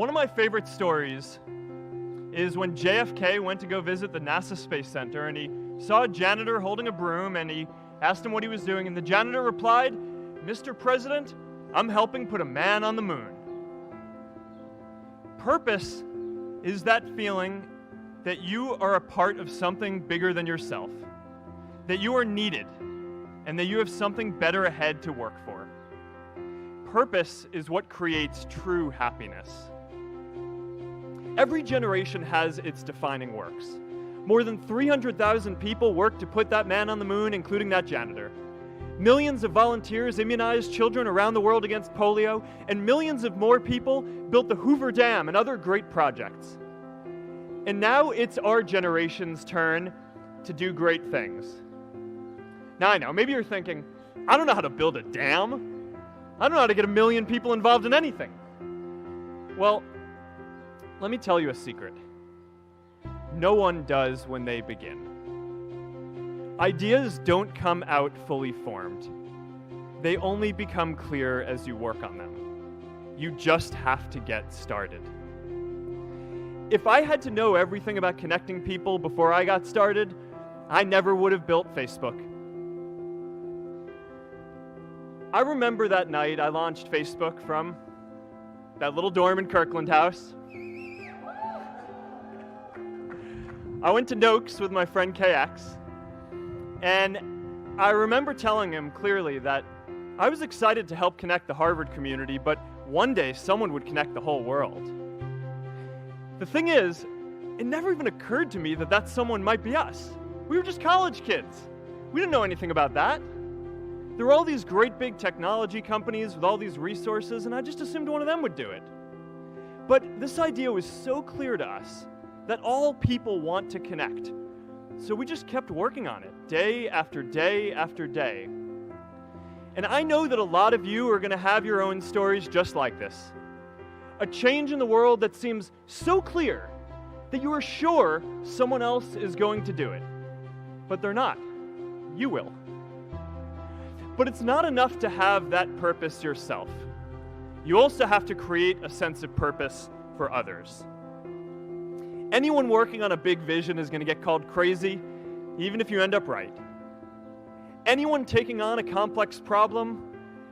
One of my favorite stories is when JFK went to go visit the NASA Space Center, and he saw a janitor holding a broom, and he asked him what he was doing, and the janitor replied, "Mr. President, I'm helping put a man on the moon." Purpose is that feeling that you are a part of something bigger than yourself, that you are needed, and that you have something better ahead to work for. Purpose is what creates true happiness. Every generation has its defining works. More than 300,000 people worked to put that man on the moon, including that janitor. Millions of volunteers immunized children around the world against polio, and millions of more people built the Hoover Dam and other great projects. And now it's our generation's turn to do great things. Now I know, maybe you're thinking, I don't know how to build a dam. I don't know how to get 1 million people involved in anything. Well, let me tell you a secret. No one does when they begin. Ideas don't come out fully formed. They only become clear as you work on them. You just have to get started. If I had to know everything about connecting people before I got started, I never would have built Facebook. I remember that night I launched Facebook from that little dorm in Kirkland House. I went to Noakes with my friend KX, and I remember telling him clearly that I was excited to help connect the Harvard community, but one day someone would connect the whole world. The thing is, it never even occurred to me that that someone might be us. We were just college kids. We didn't know anything about that. There were all these great big technology companies with all these resources, and I just assumed one of them would do it. But this idea was so clear to us that all people want to connect. So we just kept working on it, day after day after day. And I know that a lot of you are going to have your own stories just like this. A change in the world that seems so clear that you are sure someone else is going to do it. But they're not. You will. But it's not enough to have that purpose yourself. You also have to create a sense of purpose for others. Anyone working on a big vision is going to get called crazy, even if you end up right. Anyone taking on a complex problem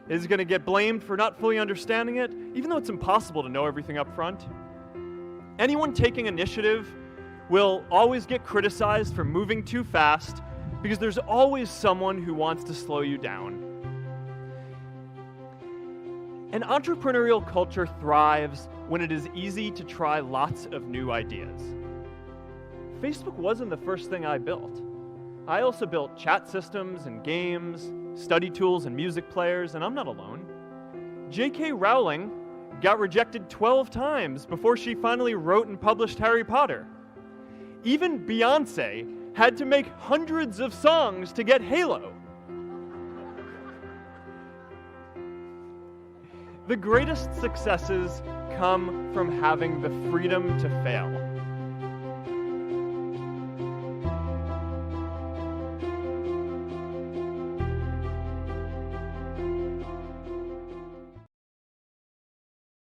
is going to get blamed for not fully understanding it, even though it's impossible to know everything up front. Anyone taking initiative will always get criticized for moving too fast, because there's always someone who wants to slow you down. An entrepreneurial culture thrives when it is easy to try lots of new ideas. Facebook wasn't the first thing I built. I also built chat systems and games, study tools and music players, and I'm not alone. J.K. Rowling got rejected 12 times before she finally wrote and published Harry Potter. Even Beyoncé had to make hundreds of songs to get Halo. The greatest successes come from having the freedom to fail.